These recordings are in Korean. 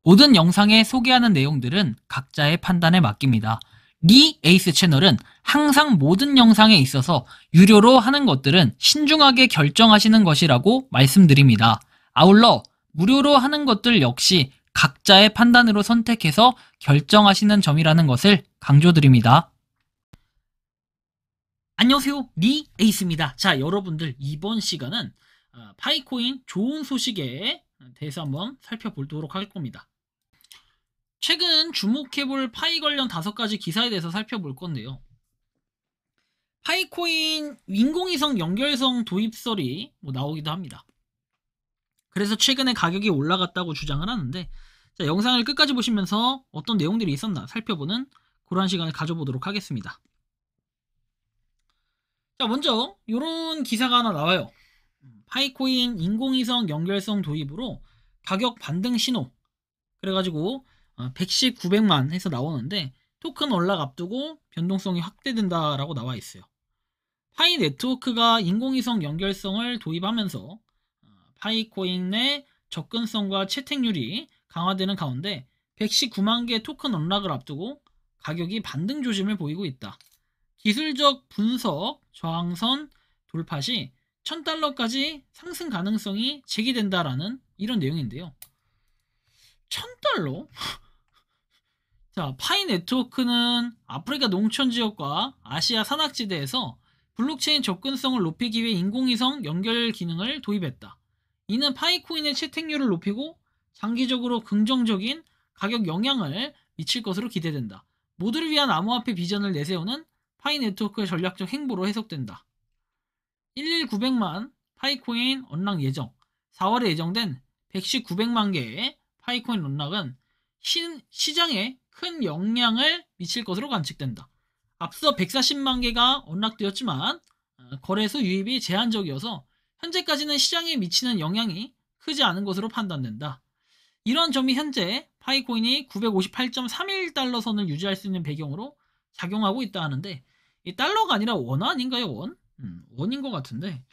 모든 영상에 소개하는 내용들은 각자의 판단에 맡깁니다. 리 에이스 채널은 항상 모든 영상에 있어서 유료로 하는 것들은 신중하게 결정하시는 것이라고 말씀드립니다. 아울러 무료로 하는 것들 역시 각자의 판단으로 선택해서 결정하시는 점이라는 것을 강조드립니다. 안녕하세요, 리 에이스입니다. 자, 여러분들 이번 시간은 파이코인 좋은 소식에 대해서 한번 살펴보도록 할 겁니다. 최근 주목해볼 파이 관련 5가지 기사에 대해서 살펴볼 건데요. 파이코인 인공위성 연결성 도입설이 나오기도 합니다. 그래서 최근에 가격이 올라갔다고 주장을 하는데, 자, 영상을 끝까지 보시면서 어떤 내용들이 있었나 살펴보는 그러한 시간을 가져보도록 하겠습니다. 자, 먼저 이런 기사가 하나 나와요. 파이코인 인공위성 연결성 도입으로 가격 반등 신호, 그래가지고 110, 900만 해서 나오는데 토큰 언락 앞두고 변동성이 확대된다라고 나와 있어요. 파이 네트워크가 인공위성 연결성을 도입하면서 파이코인 내 접근성과 채택률이 강화되는 가운데 119만 개 토큰 언락을 앞두고 가격이 반등 조짐을 보이고 있다. 기술적 분석 저항선 돌파 시 1000달러까지 상승 가능성이 제기된다라는 이런 내용인데요. 1000달러? 자, 파이 네트워크는 아프리카 농촌 지역과 아시아 산악지대에서 블록체인 접근성을 높이기 위해 인공위성 연결 기능을 도입했다. 이는 파이코인의 채택률을 높이고 장기적으로 긍정적인 가격 영향을 미칠 것으로 기대된다. 모두를 위한 암호화폐 비전을 내세우는 파이 네트워크의 전략적 행보로 해석된다. 900만 파이코인 언락 예정. 4월에 예정된 119,900만 개의 파이코인 언락은 시장에 큰 영향을 미칠 것으로 관측된다. 앞서 140만 개가 언락되었지만 거래소 유입이 제한적이어서 현재까지는 시장에 미치는 영향이 크지 않은 것으로 판단된다. 이런 점이 현재 파이코인이 958.31달러 선을 유지할 수 있는 배경으로 작용하고 있다 하는데, 이 달러가 아니라 원 아닌가요? 원인 것 같은데,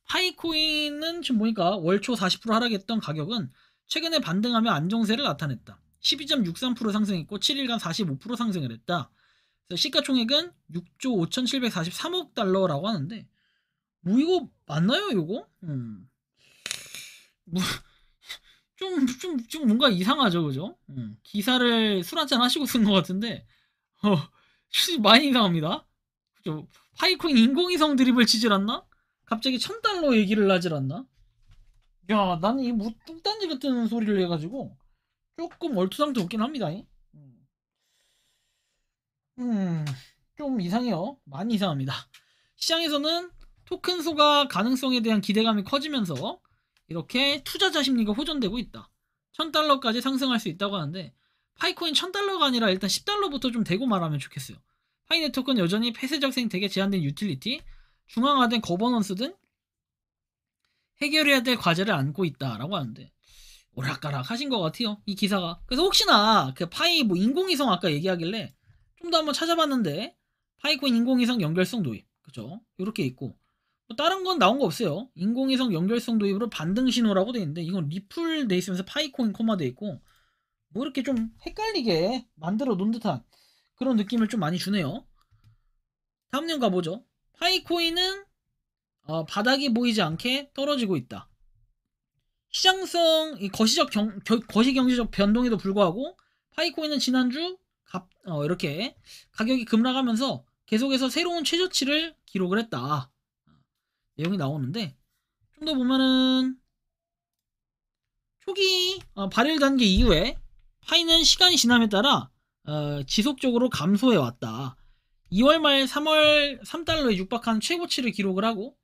파이코인은 지금 보니까 월초 40% 하락했던 가격은 최근에 반등하며 안정세를 나타냈다. 12.63% 상승했고 7일간 45% 상승을 했다. 그래서 시가총액은 6조 5,743억 달러라고 하는데, 이거 맞나요, 이거? 좀 뭔가 이상하죠, 그죠? 기사를 술 한잔 하시고 쓴 것 같은데, 많이 이상합니다. 그죠? 파이코인 인공위성 드립을 치질 않나? 갑자기 1000달러 얘기를 하질 않나? 야, 나는 이 뚱딴지 같은 소리를 해가지고 조금 얼토당토 없긴 합니다. 좀 이상해요. 많이 이상합니다. 시장에서는 토큰 소가 가능성에 대한 기대감이 커지면서 이렇게 투자자 심리가 호전되고 있다. 1000달러까지 상승할 수 있다고 하는데, 파이코인 1000달러가 아니라 일단 10달러부터 좀 대고 말하면 좋겠어요. 파이 네트워크는 여전히 폐쇄적 생태계, 제한된 유틸리티, 중앙화된 거버넌스 등 해결해야 될 과제를 안고 있다라고 하는데, 오락가락 하신 것 같아요, 이 기사가. 그래서 혹시나 그 파이 인공위성 아까 얘기하길래 좀 더 한번 찾아봤는데, 파이코인 인공위성 연결성 도입, 그죠? 이렇게 있고, 다른 건 나온 거 없어요. 인공위성 연결성 도입으로 반등 신호라고 돼 있는데, 이건 리플 돼 있으면서 파이코인 코마 돼 있고, 이렇게 좀 헷갈리게 만들어 놓은 듯한 그런 느낌을 좀 많이 주네요. 다음 내용 가보죠. 파이코인은 바닥이 보이지 않게 떨어지고 있다. 시장성, 거시경제적 변동에도 불구하고 파이코인은 지난주 이렇게 가격이 급락하면서 계속해서 새로운 최저치를 기록을 했다. 내용이 나오는데, 좀 더 보면은 초기 발열 단계 이후에 파이는 시간이 지남에 따라 지속적으로 감소해 왔다. 2월 말 3월 3달러에 육박한 최고치를 기록을 하고,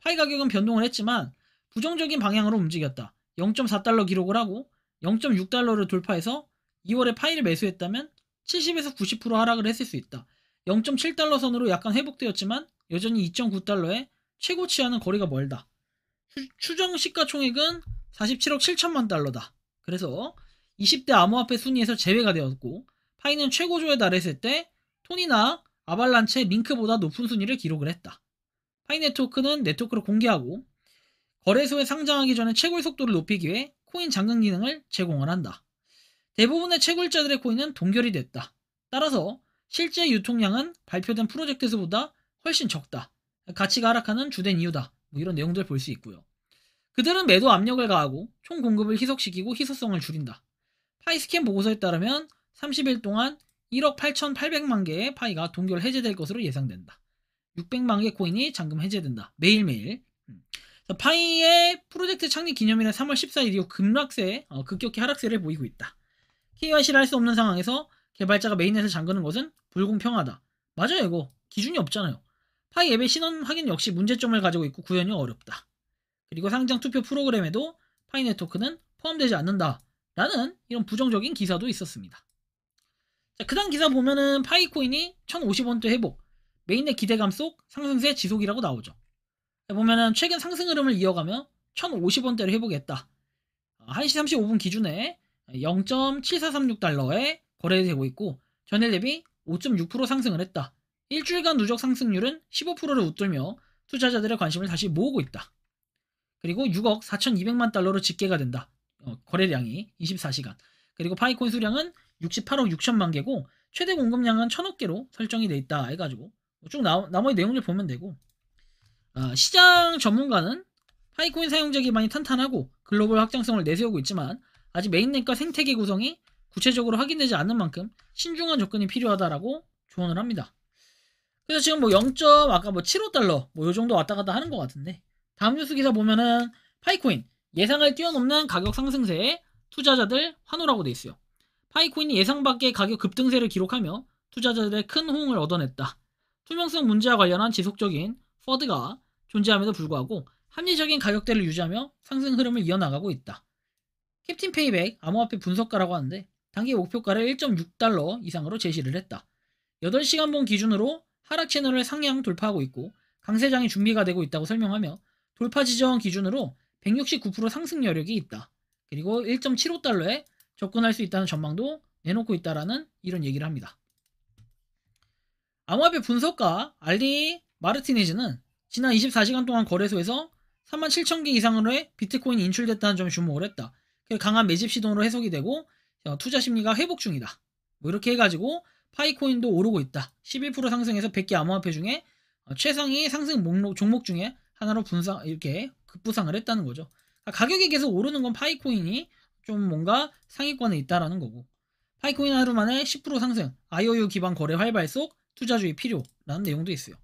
파이 가격은 변동을 했지만 부정적인 방향으로 움직였다. 0.4달러 기록을 하고 0.6달러를 돌파해서 2월에 파이를 매수했다면 70에서 90% 하락을 했을 수 있다. 0.7달러 선으로 약간 회복되었지만 여전히 2.9달러에 최고치와는 거리가 멀다. 추정 시가총액은 47억 7천만 달러다. 그래서 20대 암호화폐 순위에서 제외가 되었고, 파이는 최고조에 달했을 때 톤이나 아발란체 링크보다 높은 순위를 기록을 했다. 파이 네트워크는 네트워크를 공개하고 거래소에 상장하기 전에 최고의 속도를 높이기 위해 코인 잠금 기능을 제공을 한다. 대부분의 채굴자들의 코인은 동결이 됐다. 따라서 실제 유통량은 발표된 프로젝트 수보다 훨씬 적다. 가치가 하락하는 주된 이유다. 뭐 이런 내용들 볼 수 있고요. 그들은 매도 압력을 가하고 총 공급을 희석시키고 희소성을 줄인다. 파이스캔 보고서에 따르면 30일 동안 1억 8,800만 개의 파이가 동결 해제될 것으로 예상된다. 600만 개 코인이 잠금 해제된다. 매일매일. 파이의 프로젝트 창립 기념일은 3월 14일 이후 급락세, 급격히 하락세를 보이고 있다. KYC를 할 수 없는 상황에서 개발자가 메인넷을 잠그는 것은 불공평하다. 맞아요, 이거. 기준이 없잖아요. 파이 앱의 신원 확인 역시 문제점을 가지고 있고 구현이 어렵다. 그리고 상장 투표 프로그램에도 파이 네트워크는 포함되지 않는다. 라는 이런 부정적인 기사도 있었습니다. 자, 그 다음 기사 보면은 파이 코인이 1050원대 회복, 메인넷 기대감 속 상승세 지속이라고 나오죠. 보면은 최근 상승 흐름을 이어가며 1050원대를 회복했다. 1시 35분 기준에 0.7436달러에 거래되고 있고 전일 대비 5.6% 상승을 했다. 일주일간 누적 상승률은 15%를 웃돌며 투자자들의 관심을 다시 모으고 있다. 그리고 6억 4,200만 달러로 집계가 된다. 거래량이 24시간. 그리고 파이코인 수량은 68억 6천만 개고 최대 공급량은 1,000억 개로 설정이 돼 있다 해가지고 쭉 나머지 내용을 보면 되고 시장 전문가는 파이코인 사용자 기반이 탄탄하고 글로벌 확장성을 내세우고 있지만 아직 메인넷과 생태계 구성이 구체적으로 확인되지 않는 만큼 신중한 접근이 필요하다라고 조언을 합니다. 그래서 지금 뭐 0. 아까 뭐 75달러 뭐 요 정도 왔다 갔다 하는 것 같은데 다음 뉴스 기사 보면은 파이코인 예상을 뛰어넘는 가격 상승세에 투자자들 환호라고 돼 있어요. 파이코인이 예상 밖의 가격 급등세를 기록하며 투자자들의 큰 호응을 얻어냈다. 투명성 문제와 관련한 지속적인 퍼드가 존재함에도 불구하고 합리적인 가격대를 유지하며 상승 흐름을 이어나가고 있다. 캡틴 페이백 암호화폐 분석가라고 하는데 단기 목표가를 1.6달러 이상으로 제시를 했다. 8시간 본 기준으로 하락 채널을 상향 돌파하고 있고 강세장이 준비가 되고 있다고 설명하며 돌파 지점 기준으로 169% 상승 여력이 있다. 그리고 1.75달러에 접근할 수 있다는 전망도 내놓고 있다라는 이런 얘기를 합니다. 암호화폐 분석가 알리 마르티네즈는 지난 24시간 동안 거래소에서 37,000개 이상으로의 비트코인이 인출됐다는 점에 주목을 했다. 강한 매집 시도로 해석이 되고 투자 심리가 회복 중이다. 뭐 이렇게 해가지고 파이코인도 오르고 있다. 11% 상승해서 100개 암호화폐 중에 최상위 상승 종목 중에 하나로 이렇게 급부상을 했다는 거죠. 가격이 계속 오르는 건 파이코인이 좀 뭔가 상위권에 있다라는 거고. 파이코인 하루 만에 10% 상승, IOU 기반 거래 활발 속 투자주의 필요라는 내용도 있어요.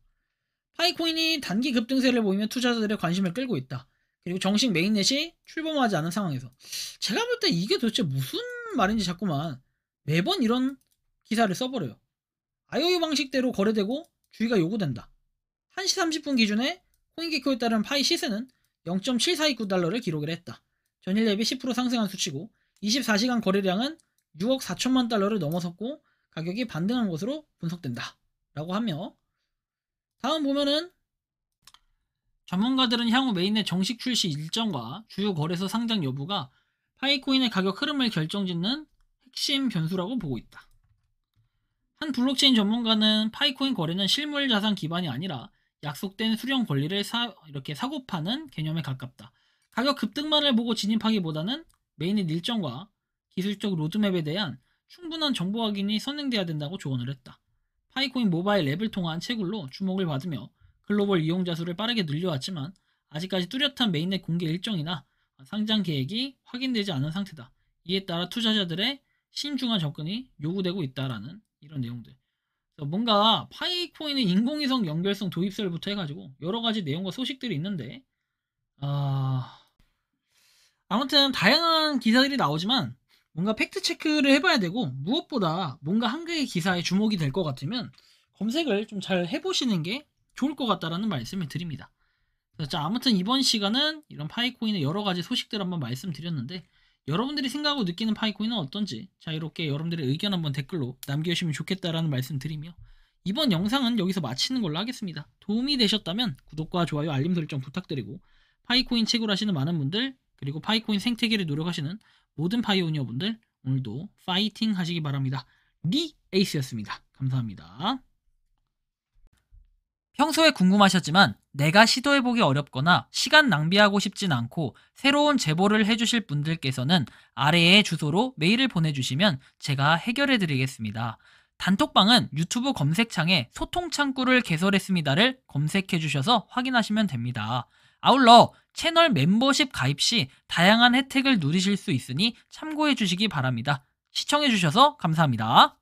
파이코인이 단기 급등세를 보이며 투자자들의 관심을 끌고 있다. 그리고 정식 메인넷이 출범하지 않은 상황에서 제가 볼 때 이게 도대체 무슨 말인지 자꾸만 매번 이런 기사를 써버려요. IOU 방식대로 거래되고 주의가 요구된다. 1시 30분 기준에 코인게코에 따른 파이 시세는 0.7429달러를 기록을 했다. 전일 대비 10% 상승한 수치고 24시간 거래량은 6억 4천만 달러를 넘어섰고 가격이 반등한 것으로 분석된다. 라고 하며 다음 보면은 전문가들은 향후 메인넷 정식 출시 일정과 주요 거래소 상장 여부가 파이코인의 가격 흐름을 결정짓는 핵심 변수라고 보고 있다. 한 블록체인 전문가는 파이코인 거래는 실물 자산 기반이 아니라 약속된 수령 권리를 이렇게 사고 파는 개념에 가깝다. 가격 급등만을 보고 진입하기보다는 메인넷 일정과 기술적 로드맵에 대한 충분한 정보 확인이 선행돼야 된다고 조언을 했다. 파이코인 모바일 앱을 통한 채굴로 주목을 받으며 글로벌 이용자 수를 빠르게 늘려왔지만 아직까지 뚜렷한 메인넷 공개 일정이나 상장 계획이 확인되지 않은 상태다. 이에 따라 투자자들의 신중한 접근이 요구되고 있다라는 이런 내용들. 뭔가 파이코인의 인공위성 연결성 도입설부터 해가지고 여러 가지 내용과 소식들이 있는데 아무튼 다양한 기사들이 나오지만 뭔가 팩트 체크를 해봐야 되고 무엇보다 뭔가 한 개의 기사에 주목이 될 것 같으면 검색을 좀 잘 해보시는 게 좋을 것 같다라는 말씀을 드립니다. 자, 아무튼 이번 시간은 이런 파이코인의 여러 가지 소식들 한번 말씀드렸는데 여러분들이 생각하고 느끼는 파이코인은 어떤지 자유롭게 여러분들의 의견 한번 댓글로 남겨주시면 좋겠다라는 말씀 드리며 이번 영상은 여기서 마치는 걸로 하겠습니다. 도움이 되셨다면 구독과 좋아요 알림 설정 부탁드리고 파이코인 채굴하시는 많은 분들 그리고 파이코인 생태계를 노력하시는 모든 파이오니어 분들 오늘도 파이팅 하시기 바랍니다. 리 에이스였습니다. 감사합니다. 평소에 궁금하셨지만 내가 시도해보기 어렵거나 시간 낭비하고 싶진 않고 새로운 제보를 해주실 분들께서는 아래의 주소로 메일을 보내주시면 제가 해결해드리겠습니다. 단톡방은 유튜브 검색창에 소통창구를 개설했습니다를 검색해주셔서 확인하시면 됩니다. 아울러 채널 멤버십 가입 시 다양한 혜택을 누리실 수 있으니 참고해주시기 바랍니다. 시청해주셔서 감사합니다.